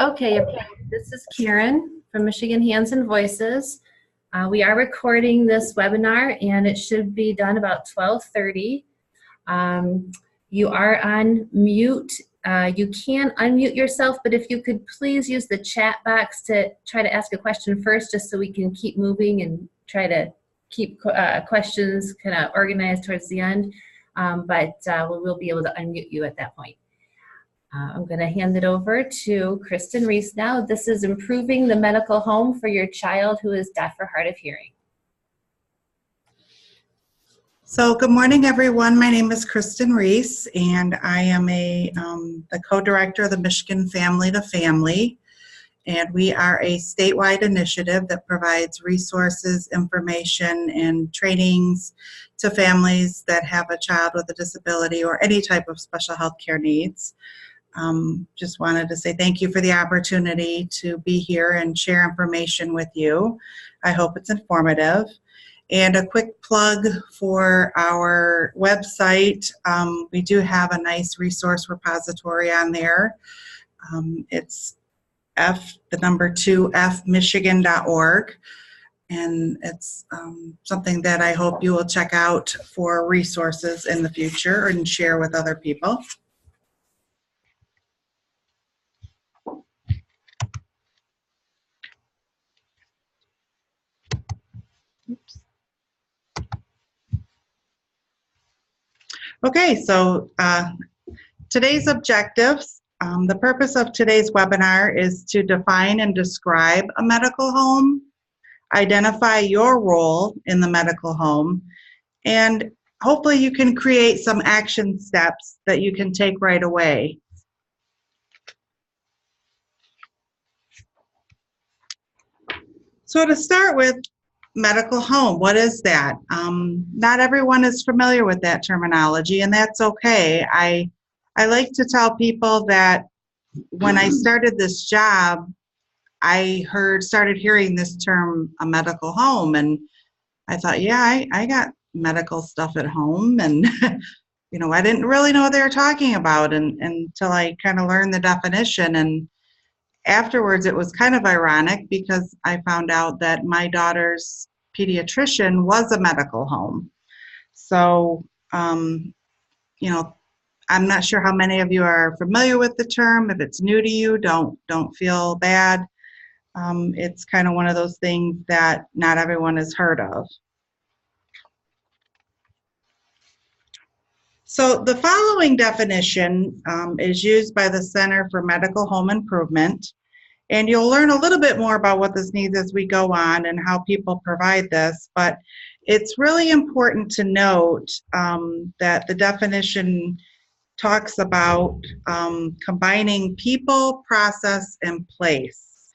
Okay, this is Karen from Michigan Hands and Voices. We are recording this webinar and it should be done about 12:30. You are on mute. You can unmute yourself, but if you could please use the chat box to try to ask a question first, just so we can keep moving and try to keep questions kind of organized towards the end. But we'll be able to unmute you at that point. I'm going to hand it over to Kristen Reese now. This is improving the medical home for your child who is deaf or hard of hearing. So good morning, everyone. My name is Kristen Reese, and I am the co-director of the Michigan Family to Family. And we are a statewide initiative that provides resources, information, and trainings to families that have a child with a disability or any type of special health care needs. Just wanted to say thank you for the opportunity to be here and share information with you. I hope it's informative. And a quick plug for our website. We do have a nice resource repository on there. It's fmichigan.org. And it's something that I hope you will check out for resources in the future and share with other people. Oops. Okay, so today's objectives. The purpose of today's webinar is to define and describe a medical home, identify your role in the medical home, and hopefully you can create some action steps that you can take right away. So to start with, medical home, what is that? Not everyone is familiar with that terminology, and that's okay. I like to tell people that when I started this job, I started hearing this term, a medical home, and I thought, yeah, I got medical stuff at home, and you know, I didn't really know what they were talking about until I kind of learned the definition. And afterwards, it was kind of ironic because I found out that my daughter's pediatrician was a medical home. So, you know, I'm not sure how many of you are familiar with the term. If it's new to you, don't feel bad. It's kind of one of those things that not everyone has heard of. So the following definition is used by the Center for Medical Home Improvement. And you'll learn a little bit more about what this means as we go on and how people provide this. But it's really important to note that the definition talks about combining people, process, and place.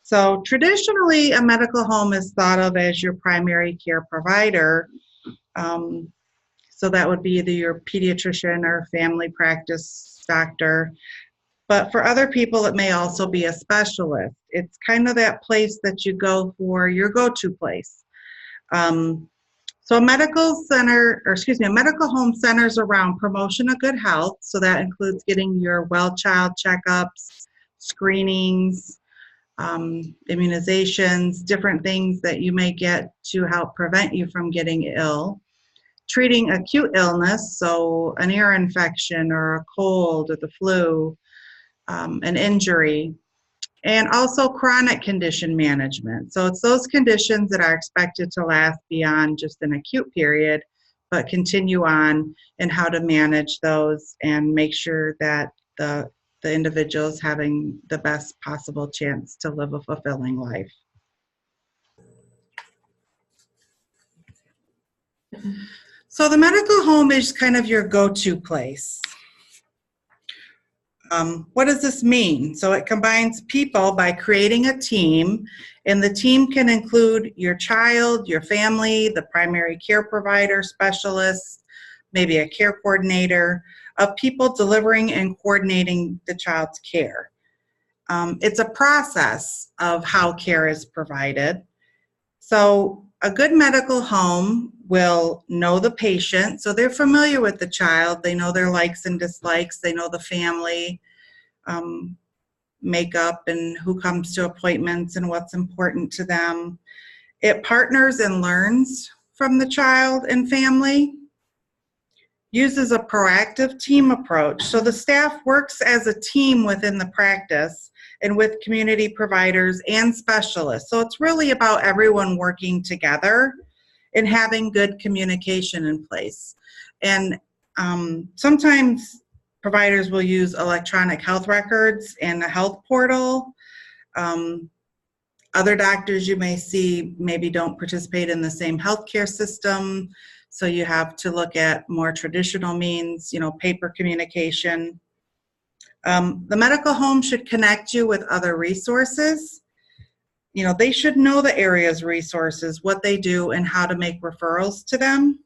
So traditionally, a medical home is thought of as your primary care provider. So that would be either your pediatrician or family practice doctor. But for other people, it may also be a specialist. It's kind of that place that you go for your go-to place. So a medical home centers around promotion of good health. So that includes getting your well child checkups, screenings, immunizations, different things that you may get to help prevent you from getting ill. Treating acute illness, so an ear infection or a cold or the flu, an injury, and also chronic condition management. So it's those conditions that are expected to last beyond just an acute period, but continue on, and how to manage those and make sure that the individual is having the best possible chance to live a fulfilling life. So the medical home is kind of your go-to place. What does this mean? So it combines people by creating a team, and the team can include your child, your family, the primary care provider, specialists, maybe a care coordinator, of people delivering and coordinating the child's care. It's a process of how care is provided. So a good medical home will know the patient, so they're familiar with the child, they know their likes and dislikes, they know the family. makeup and who comes to appointments and what's important to them. It partners and learns from the child and family, uses a proactive team approach. So the staff works as a team within the practice and with community providers and specialists. So it's really about everyone working together and having good communication in place. And sometimes providers will use electronic health records and a health portal. Other doctors you may see maybe don't participate in the same healthcare system, so you have to look at more traditional means, paper communication. The medical home should connect you with other resources. They should know the area's resources, what they do, and how to make referrals to them.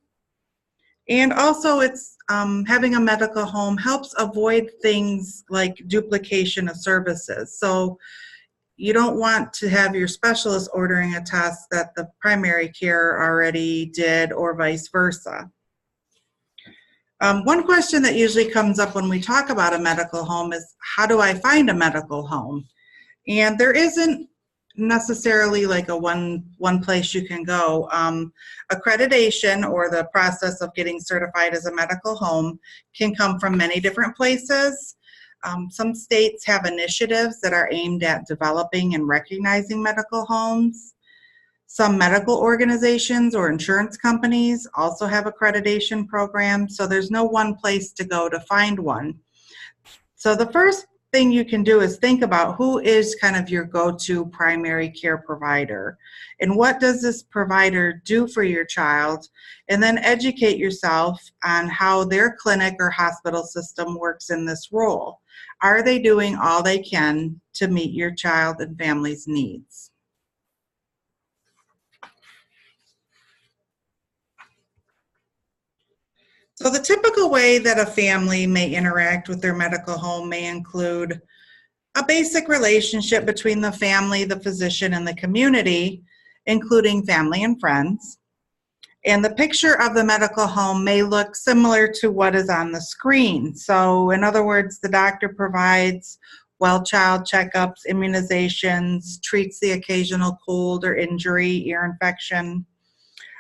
And also, it's having a medical home helps avoid things like duplication of services. So you don't want to have your specialist ordering a test that the primary care already did, or vice versa. One question that usually comes up when we talk about a medical home is, how do I find a medical home? And there isn't necessarily like a one place you can go. Accreditation, or the process of getting certified as a medical home, can come from many different places. Some states have initiatives that are aimed at developing and recognizing medical homes. Some medical organizations or insurance companies also have accreditation programs, so there's no one place to go to find one. So the first thing you can do is think about who is kind of your go-to primary care provider, and what does this provider do for your child, and then educate yourself on how their clinic or hospital system works in this role. Are they doing all they can to meet your child and family's needs? So the typical way that a family may interact with their medical home may include a basic relationship between the family, the physician, and the community, including family and friends. And the picture of the medical home may look similar to what is on the screen. So in other words, the doctor provides well-child checkups, immunizations, treats the occasional cold or injury, ear infection.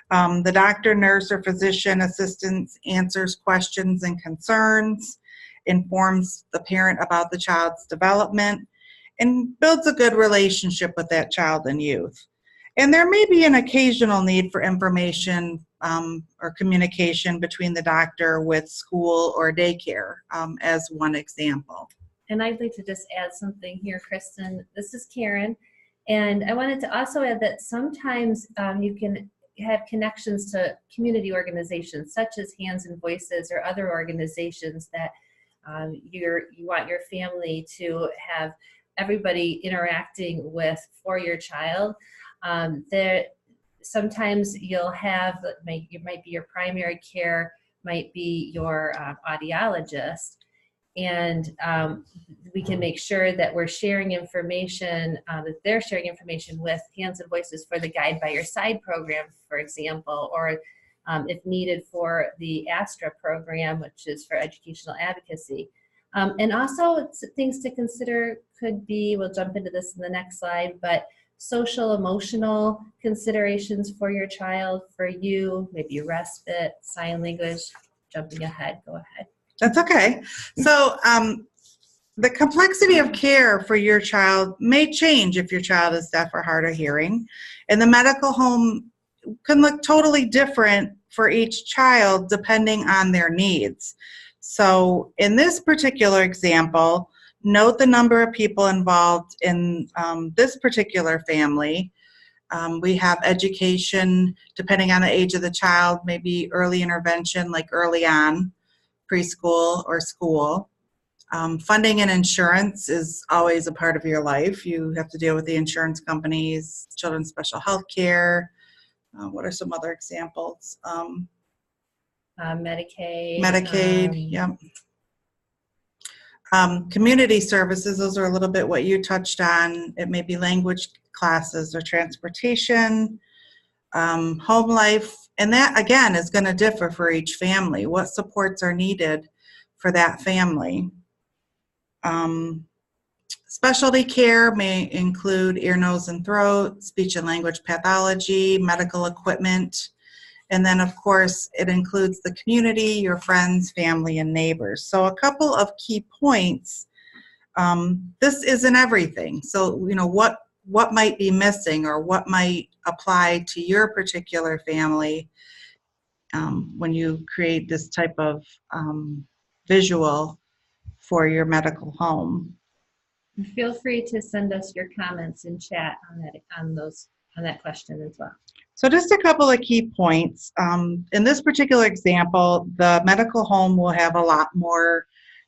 The doctor, nurse, or physician assistant answers questions and concerns, informs the parent about the child's development, and builds a good relationship with that child and youth. And there may be an occasional need for information or communication between the doctor with school or daycare, as one example. And I'd like to just add something here, Kristen. This is Karen. And I wanted to also add that sometimes you can have connections to community organizations such as Hands and Voices, or other organizations that you want your family to have everybody interacting with for your child. Sometimes you'll have, it might be your primary care, might be your audiologist, and we can make sure that we're sharing information, that they're sharing information with Hands and Voices for the Guide by Your Side program, for example, or if needed for the ASTRA program, which is for educational advocacy. And also things to consider could be, we'll jump into this in the next slide, but social emotional considerations for your child, for you, maybe respite, sign language. Jumping ahead, go ahead. That's okay. So the complexity of care for your child may change if your child is deaf or hard of hearing, and the medical home can look totally different for each child depending on their needs. So in this particular example, note the number of people involved in this particular family. We have education, depending on the age of the child, maybe early intervention, like early on, preschool or school. Funding and insurance is always a part of your life. You have to deal with the insurance companies, children's special health care. What are some other examples? Medicaid. Yep. Community services, those are a little bit what you touched on. It may be language classes or transportation, home life, and that again is going to differ for each family. What supports are needed for that family? Specialty care may include ear, nose, and throat, speech and language pathology, medical equipment, and then of course it includes the community, your friends, family, and neighbors. So a couple of key points. This isn't everything. So what might be missing or what might apply to your particular family when you create this type of visual for your medical home. Feel free to send us your comments in chat on that question as well. So just a couple of key points. In this particular example, the medical home will have a lot more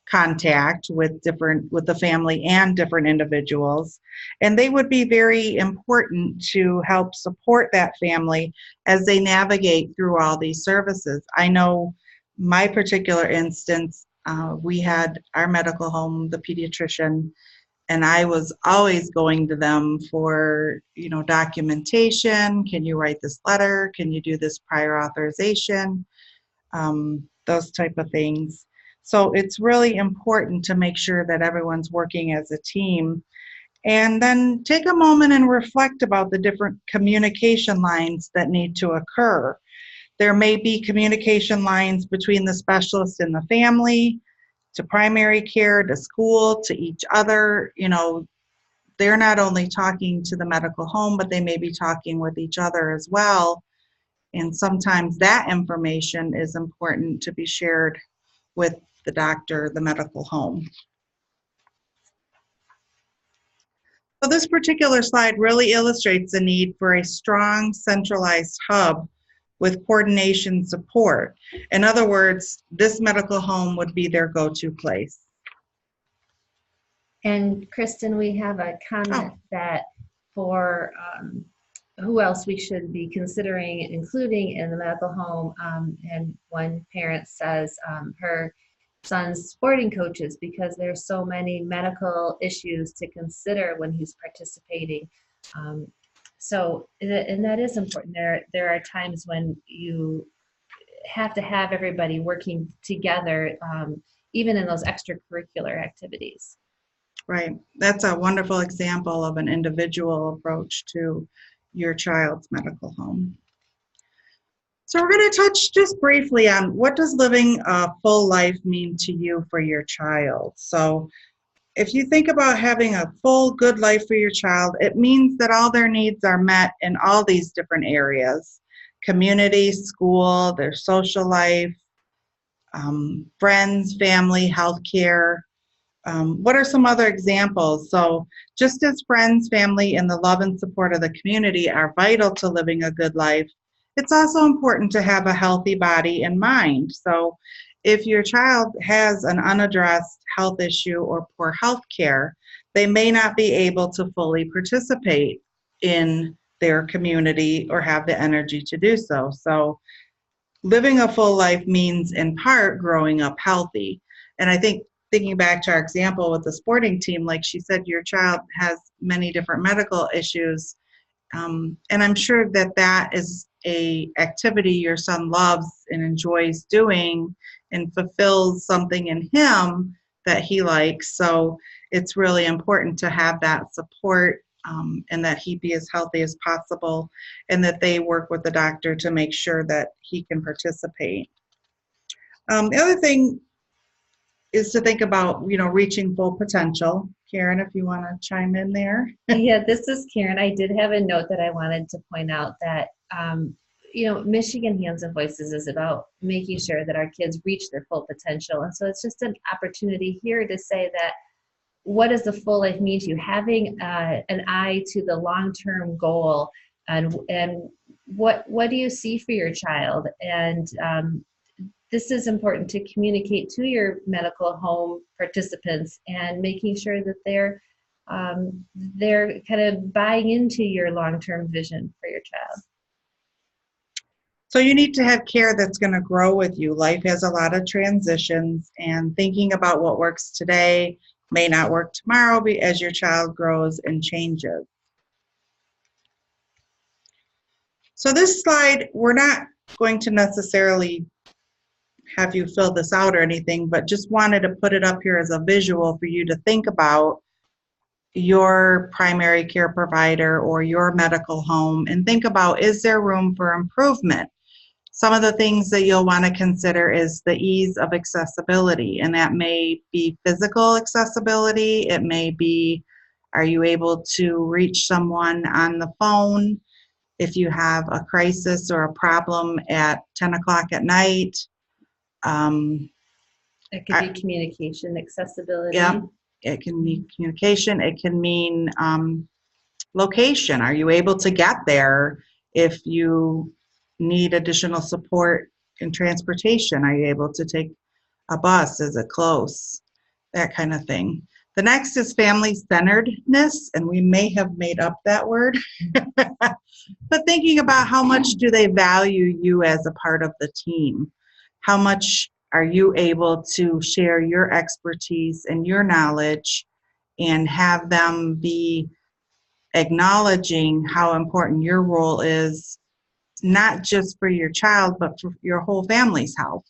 contact with the family and different individuals, and they would be very important to help support that family as they navigate through all these services. I know my particular instance, we had our medical home, the pediatrician, and I was always going to them for, documentation. Can you write this letter? Can you do this prior authorization? Those type of things. So it's really important to make sure that everyone's working as a team. And then take a moment and reflect about the different communication lines that need to occur. There may be communication lines between the specialist and the family, to primary care, to school, to each other. They're not only talking to the medical home, but they may be talking with each other as well. And sometimes that information is important to be shared with the doctor, the medical home. So this particular slide really illustrates the need for a strong centralized hub with coordination support. In other words, this medical home would be their go-to place. And Kristen, we have a comment that for who else we should be considering including in the medical home, and one parent says her son's sporting coaches, because there's so many medical issues to consider when he's participating. And that is important. There are times when you have to have everybody working together, even in those extracurricular activities. Right. That's a wonderful example of an individual approach to your child's medical home. So we're going to touch just briefly on what does living a full life mean to you for your child. So if you think about having a full, good life for your child, it means that all their needs are met in all these different areas: community, school, their social life, friends, family, healthcare. What are some other examples? So just as friends, family, and the love and support of the community are vital to living a good life, it's also important to have a healthy body and mind. So if your child has an unaddressed health issue or poor health care, they may not be able to fully participate in their community or have the energy to do so. So living a full life means in part growing up healthy. And I think thinking back to our example with the sporting team, like she said, your child has many different medical issues. And I'm sure that is a activity your son loves and enjoys doing and fulfills something in him that he likes. So it's really important to have that support, and that he be as healthy as possible, and that they work with the doctor to make sure that he can participate. The other thing is to think about, reaching full potential. Karen, if you want to chime in there. Yeah, this is Karen. I did have a note that I wanted to point out that, Michigan Hands and Voices is about making sure that our kids reach their full potential. And so it's just an opportunity here to say that, what does the full life mean to you? Having an eye to the long-term goal, and what do you see for your child? And this is important to communicate to your medical home participants, and making sure that they're kind of buying into your long-term vision for your child. So you need to have care that's going to grow with you. Life has a lot of transitions, and thinking about what works today may not work tomorrow as your child grows and changes. So this slide, we're not going to necessarily have you fill this out or anything, but just wanted to put it up here as a visual for you to think about your primary care provider or your medical home and think about, is there room for improvement? Some of the things that you'll want to consider is the ease of accessibility, and that may be physical accessibility. It may be, are you able to reach someone on the phone if you have a crisis or a problem at 10 o'clock at night? It could be communication, accessibility. Yeah, it can mean communication. It can mean location. Are you able to get there if you need additional support in transportation? Are you able to take a bus? Is it close? That kind of thing. The next is family-centeredness, and we may have made up that word. But thinking about how much do they value you as a part of the team? How much are you able to share your expertise and your knowledge and have them be acknowledging how important your role is, not just for your child, but for your whole family's health.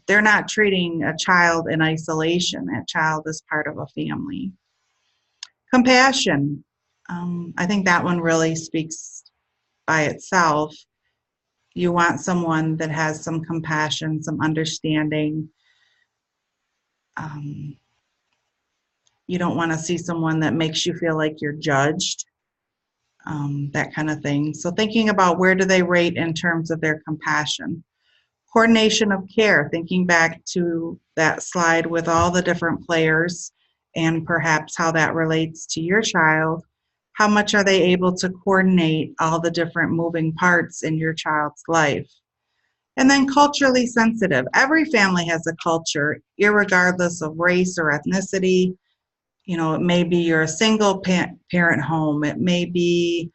They're not treating a child in isolation. That child is part of a family. Compassion. I think that one really speaks by itself. You want someone that has some compassion, some understanding. You don't want to see someone that makes you feel like you're judged, that kind of thing. So thinking about, where do they rate in terms of their compassion? Coordination of care, thinking back to that slide with all the different players and perhaps how that relates to your child. How much are they able to coordinate all the different moving parts in your child's life? And then culturally sensitive. Every family has a culture, irregardless of race or ethnicity. You know, it may be you're a single parent home. It may be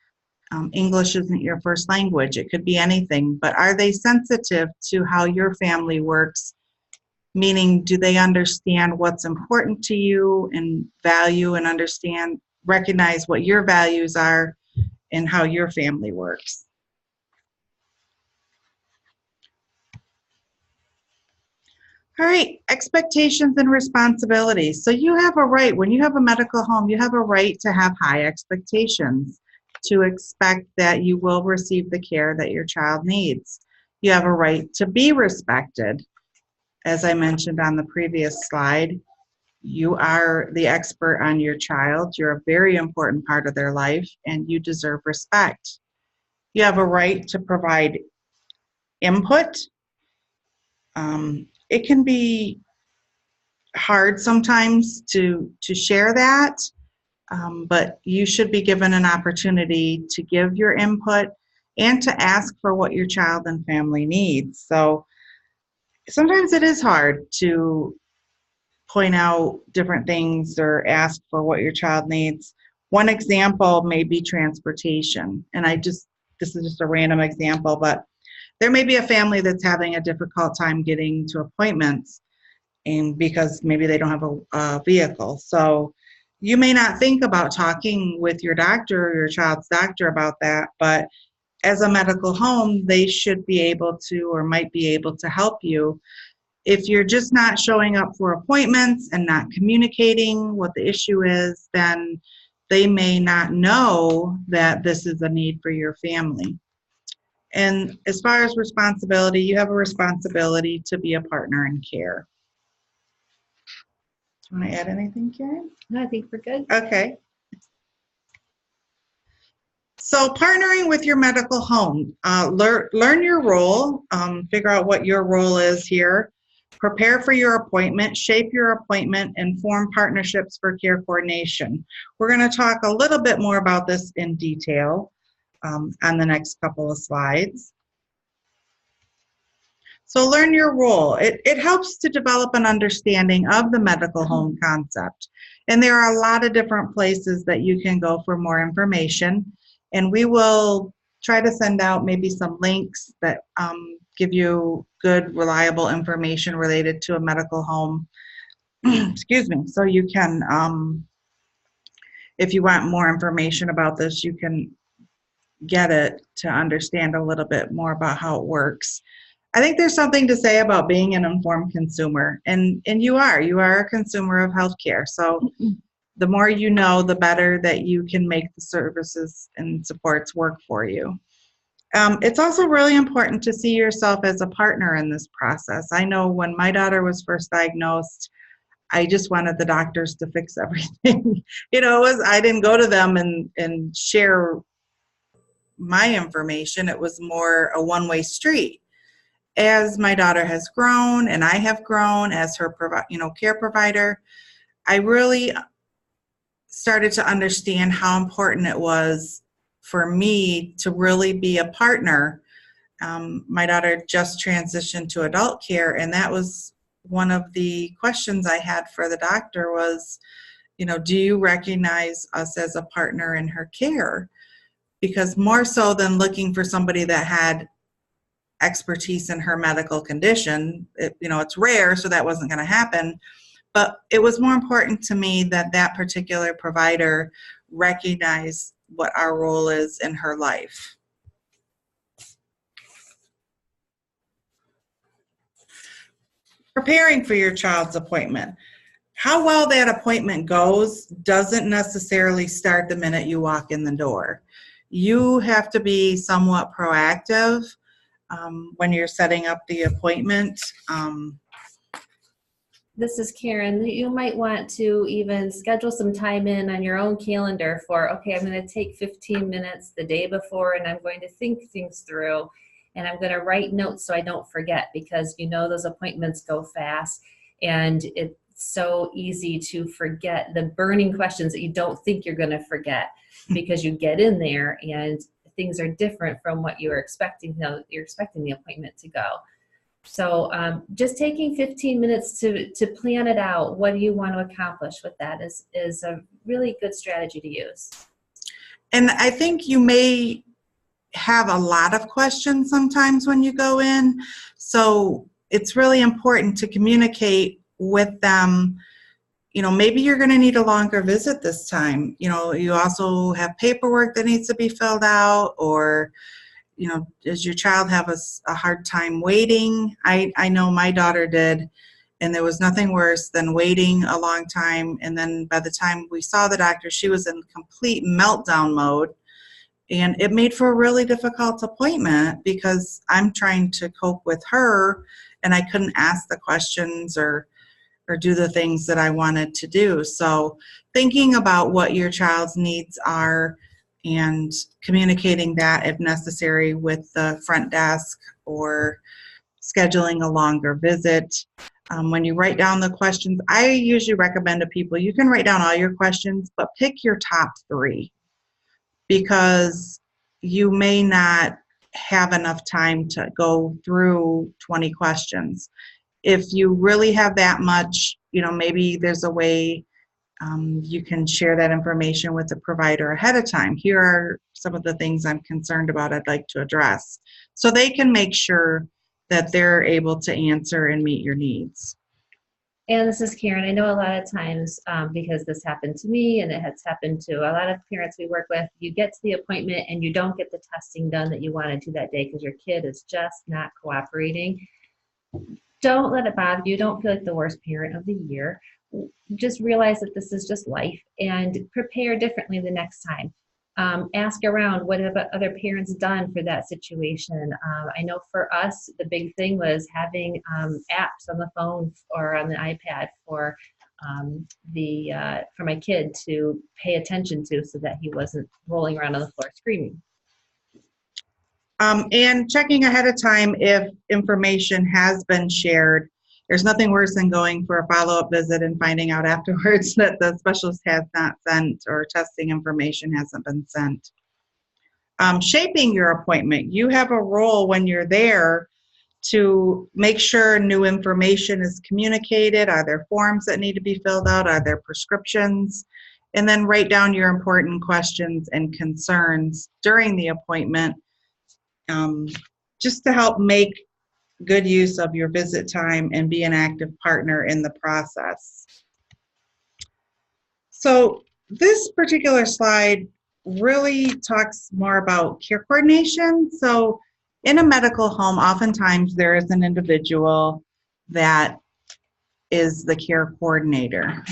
English isn't your first language. It could be anything. But are they sensitive to how your family works? Meaning, do they understand what's important to you and value and recognize what your values are and how your family works? All right, expectations and responsibilities. So you have a right, when you have a medical home, you have a right to have high expectations, to expect that you will receive the care that your child needs. You have a right to be respected. As I mentioned on the previous slide, you are the expert on your child. You're a very important part of their life, and you deserve respect. You have a right to provide input. It can be hard sometimes to share that, but you should be given an opportunity to give your input and to ask for what your child and family needs. So sometimes it is hard to point out different things or ask for what your child needs. One example may be transportation, and this is just a random example, but there may be a family that's having a difficult time getting to appointments, and because maybe they don't have a vehicle. So you may not think about talking with your doctor or your child's doctor about that, but as a medical home, they should be able to, or might be able to help you. If you're just not showing up for appointments and not communicating what the issue is, then they may not know that this is a need for your family. And as far as responsibility, you have a responsibility to be a partner in care. Do you want to add anything, Karen? No, I think we're good. Okay. So partnering with your medical home, learn your role, figure out what your role is here, prepare for your appointment, shape your appointment, and form partnerships for care coordination. We're going to talk a little bit more about this in detail on the next couple of slides. So learn your role. It helps to develop an understanding of the medical home concept. And there are a lot of different places that you can go for more information. And we will try to send out maybe some links that give you good, reliable information related to a medical home. Excuse me. So you can, if you want more information about this, you can get it to understand a little bit more about how it works. I think there's something to say about being an informed consumer, and you are a consumer of healthcare. So the more you know, the better that you can make the services and supports work for you. It's also really important to see yourself as a partner in this process. I know when my daughter was first diagnosed, I just wanted the doctors to fix everything. I didn't go to them and share my information. It was more a one-way street. As my daughter has grown and I have grown as her care provider, I really started to understand how important it was for me to really be a partner. My daughter just transitioned to adult care, and that was one of the questions I had for the doctor was, do you recognize us as a partner in her care? Because more so than looking for somebody that had expertise in her medical condition, it's rare, so that wasn't going to happen. But it was more important to me that that particular provider recognize what our role is in her life. Preparing for your child's appointment. How well that appointment goes doesn't necessarily start the minute you walk in the door. You have to be somewhat proactive when you're setting up the appointment. This is Karen. You might want to even schedule some time in on your own calendar for, okay, I'm going to take 15 minutes the day before and I'm going to think things through and I'm going to write notes so I don't forget, because those appointments go fast and it's so easy to forget the burning questions that you don't think you're going to forget because you get in there and things are different from what you were expecting. You're expecting the appointment to go. So just taking 15 minutes to plan it out. What do you want to accomplish with that is a really good strategy to use. And I think you may have a lot of questions sometimes when you go in. So it's really important to communicate with them. Maybe you're going to need a longer visit this time. You also have paperwork that needs to be filled out, or does your child have a hard time waiting? I know my daughter did, and there was nothing worse than waiting a long time, and then by the time we saw the doctor, she was in complete meltdown mode, and it made for a really difficult appointment because I'm trying to cope with her, and I couldn't ask the questions or do the things that I wanted to do. So thinking about what your child's needs are and communicating that if necessary with the front desk or scheduling a longer visit. When you write down the questions, I usually recommend to people, you can write down all your questions, but pick your top 3 because you may not have enough time to go through 20 questions. If you really have that much, maybe there's a way you can share that information with the provider ahead of time. Here are some of the things I'm concerned about I'd like to address. So they can make sure that they're able to answer and meet your needs. And this is Karen. I know a lot of times, because this happened to me and it has happened to a lot of parents we work with, you get to the appointment and you don't get the testing done that you wanted to that day because your kid is just not cooperating. Don't let it bother you. Don't feel like the worst parent of the year. Just realize that this is just life and prepare differently the next time. Ask around, what have other parents done for that situation? I know for us, the big thing was having apps on the phone or on the iPad for my kid to pay attention to so that he wasn't rolling around on the floor screaming. And checking ahead of time if information has been shared. There's nothing worse than going for a follow-up visit and finding out afterwards that the specialist has not sent or testing information hasn't been sent. Shaping your appointment. You have a role when you're there to make sure new information is communicated. Are there forms that need to be filled out? Are there prescriptions? And then write down your important questions and concerns during the appointment, just to help make good use of your visit time and be an active partner in the process. So this particular slide really talks more about care coordination. So in a medical home, oftentimes there is an individual that is the care coordinator.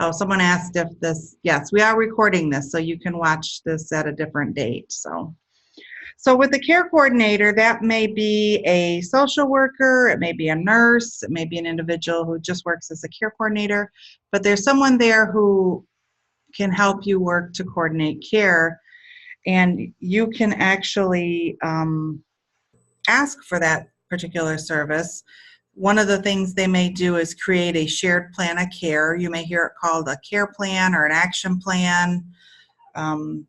Oh, someone asked if this, yes, we are recording this, so you can watch this at a different date. So with the care coordinator, that may be a social worker, it may be a nurse, it may be an individual who just works as a care coordinator, but there's someone there who can help you work to coordinate care, and you can actually ask for that particular service. One of the things they may do is create a shared plan of care. You may hear it called a care plan or an action plan. And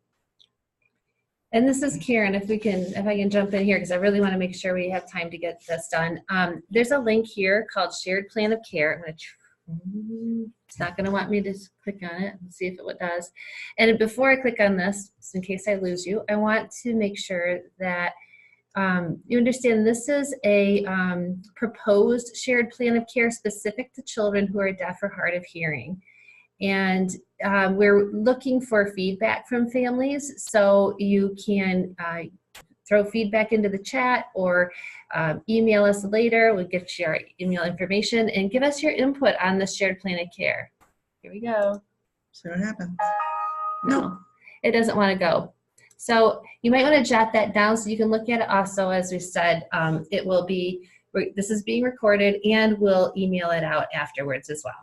this is Karen, if I can jump in here, because I really want to make sure we have time to get this done. There's a link here called Shared Plan of Care. It's not going to want me to click on it. Let's see if it does. And before I click on this, just in case I lose you, I want to make sure that you understand this is a proposed shared plan of care specific to children who are deaf or hard of hearing. And we're looking for feedback from families, so you can throw feedback into the chat or email us later. We'll get you our email information and give us your input on the shared plan of care. Here we go. See what happens. No, it doesn't want to go. So you might want to jot that down so you can look at it also. As we said, it will be, this is being recorded, and we'll email it out afterwards as well.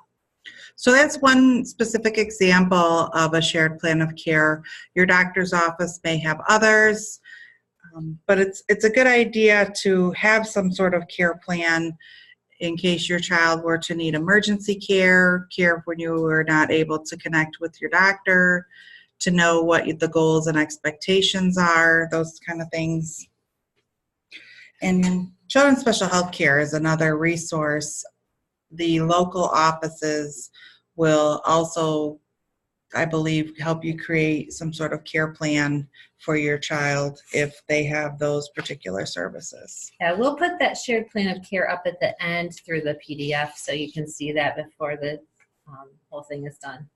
So that's one specific example of a shared plan of care. Your doctor's office may have others, but it's a good idea to have some sort of care plan in case your child were to need emergency care when you were not able to connect with your doctor, to know what the goals and expectations are, those kind of things. And Children's Special Health Care is another resource. The local offices will also, I believe, help you create some sort of care plan for your child if they have those particular services. Yeah, we'll put that shared plan of care up at the end through the PDF so you can see that before the whole thing is done.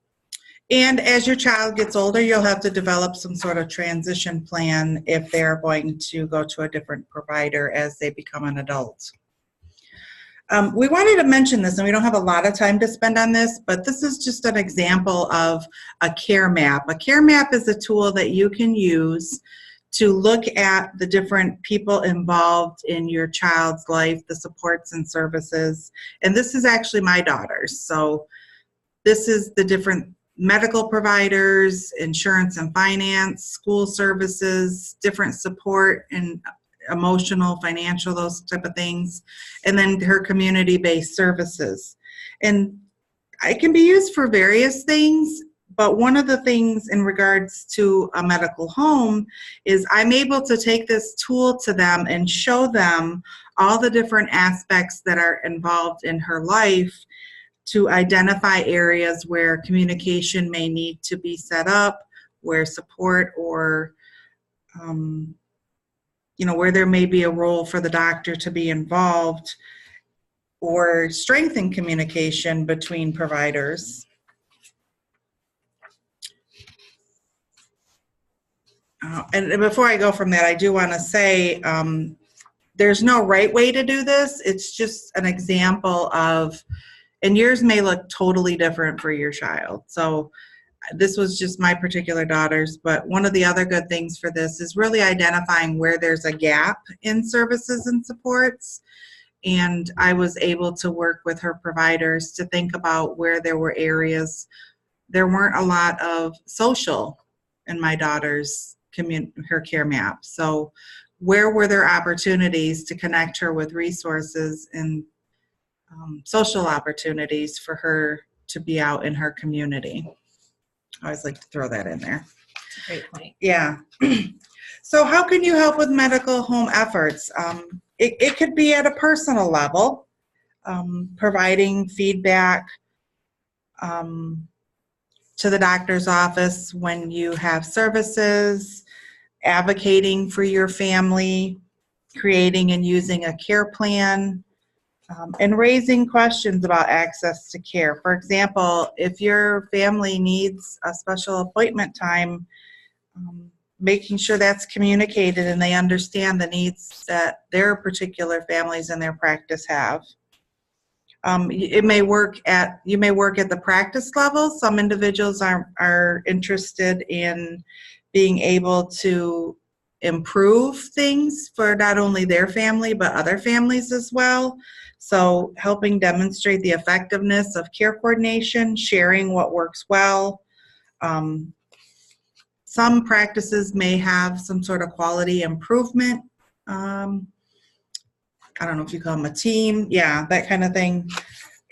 And as your child gets older, you'll have to develop some sort of transition plan if they're going to go to a different provider as they become an adult. We wanted to mention this, and we don't have a lot of time to spend on this, but this is just an example of a care map. A care map is a tool that you can use to look at the different people involved in your child's life, the supports and services. And this is actually my daughter's. So this is the different medical providers, insurance and finance, school services, different support and emotional, financial, those type of things, and then her community-based services. And it can be used for various things, but one of the things in regards to a medical home is I'm able to take this tool to them and show them all the different aspects that are involved in her life to identify areas where communication may need to be set up, where support or where there may be a role for the doctor to be involved, or strengthen communication between providers. And before I go from that, I do want to say there's no right way to do this. It's just an example of, and yours may look totally different for your child. So this was just my particular daughter's, but one of the other good things for this is really identifying where there's a gap in services and supports. And I was able to work with her providers to think about where there were areas. There weren't a lot of social in my daughter's her care map. So where were there opportunities to connect her with resources and social opportunities for her to be out in her community? I always like to throw that in there. Great point. Yeah. So how can you help with medical home efforts? It could be at a personal level, providing feedback to the doctor's office when you have services, advocating for your family, creating and using a care plan, and raising questions about access to care. For example, if your family needs a special appointment time, making sure that's communicated and they understand the needs that their particular families and their practice have. It may work at, you may work at the practice level. Some individuals are interested in being able to improve things for not only their family, but other families as well. So helping demonstrate the effectiveness of care coordination, sharing what works well. Some practices may have some sort of quality improvement. I don't know if you call them a team, yeah, that kind of thing,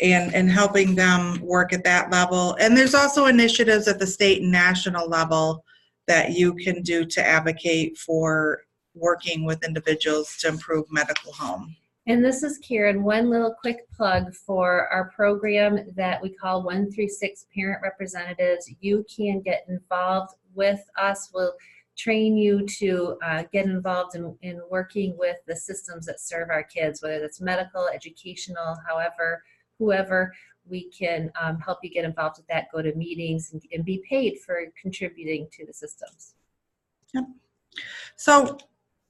and helping them work at that level. And there's also initiatives at the state and national level that you can do to advocate for working with individuals to improve medical home. And this is Karen. One little quick plug for our program that we call 136 Parent Representatives. You can get involved with us. We'll train you to get involved in working with the systems that serve our kids, whether that's medical, educational, whoever, we can help you get involved with that, go to meetings, and be paid for contributing to the systems. Yep. So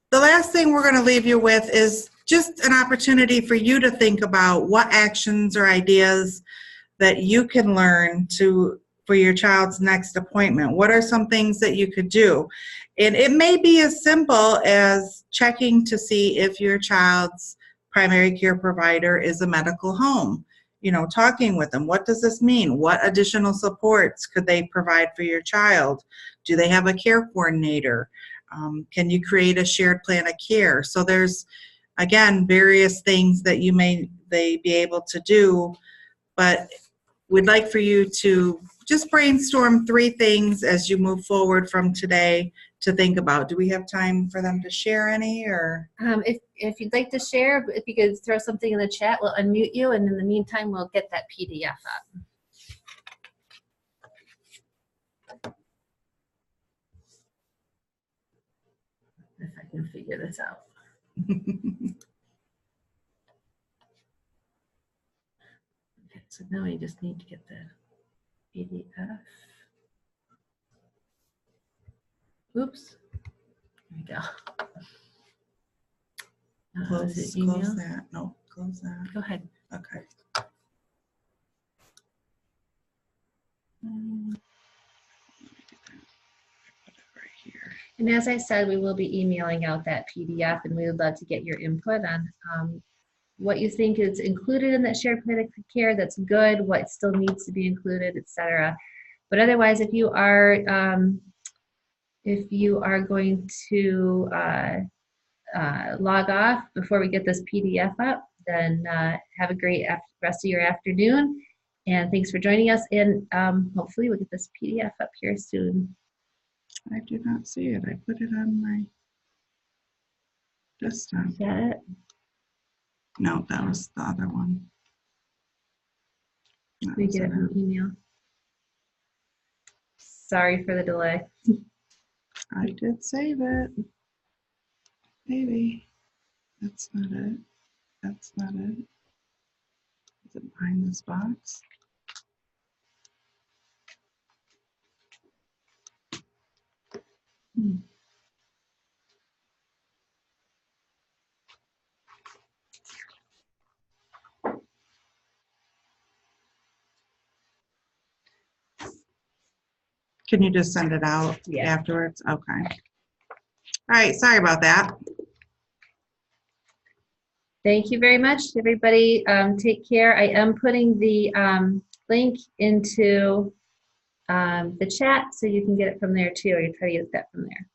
the last thing we're going to leave you with is just an opportunity for you to think about what actions or ideas that you can learn for your child's next appointment. What are some things that you could do? And it may be as simple as checking to see if your child's primary care provider is a medical home. You know, talking with them. What does this mean? What additional supports could they provide for your child? Do they have a care coordinator? Can you create a shared plan of care? So there's, again, various things that they be able to do, but we'd like for you to just brainstorm 3 things as you move forward from today to think about. Do we have time for them to share any, or? If you'd like to share, if you could throw something in the chat, we'll unmute you, and in the meantime, we'll get that PDF up. If I can figure this out. Okay, so now I just need to get the PDF. Oops. There we go. Close that. No, close that. Go ahead. Okay. Let me do that. Put it right here. And as I said, we will be emailing out that PDF, and we would love to get your input on what you think is included in that shared plan of care that's good, what still needs to be included, etc. But otherwise, if you are going to log off before we get this PDF up, then have a great rest of your afternoon. And thanks for joining us. And hopefully we'll get this PDF up here soon. I do not see it. I put it on my desktop. Is that it? No, that was the other one. We get it on email. Sorry for the delay. I did save it. Maybe. That's not it. That's not it. Is it behind this box? Can you just send it out afterwards? Okay. All right, sorry about that. Thank you very much, everybody. Take care. I am putting the link into the chat so you can get it from there too, or you try to get that from there.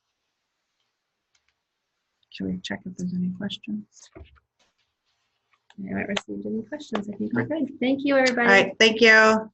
Should we check if there's any questions? I haven't received any questions. I think we're good. Thank you, everybody. All right, thank you.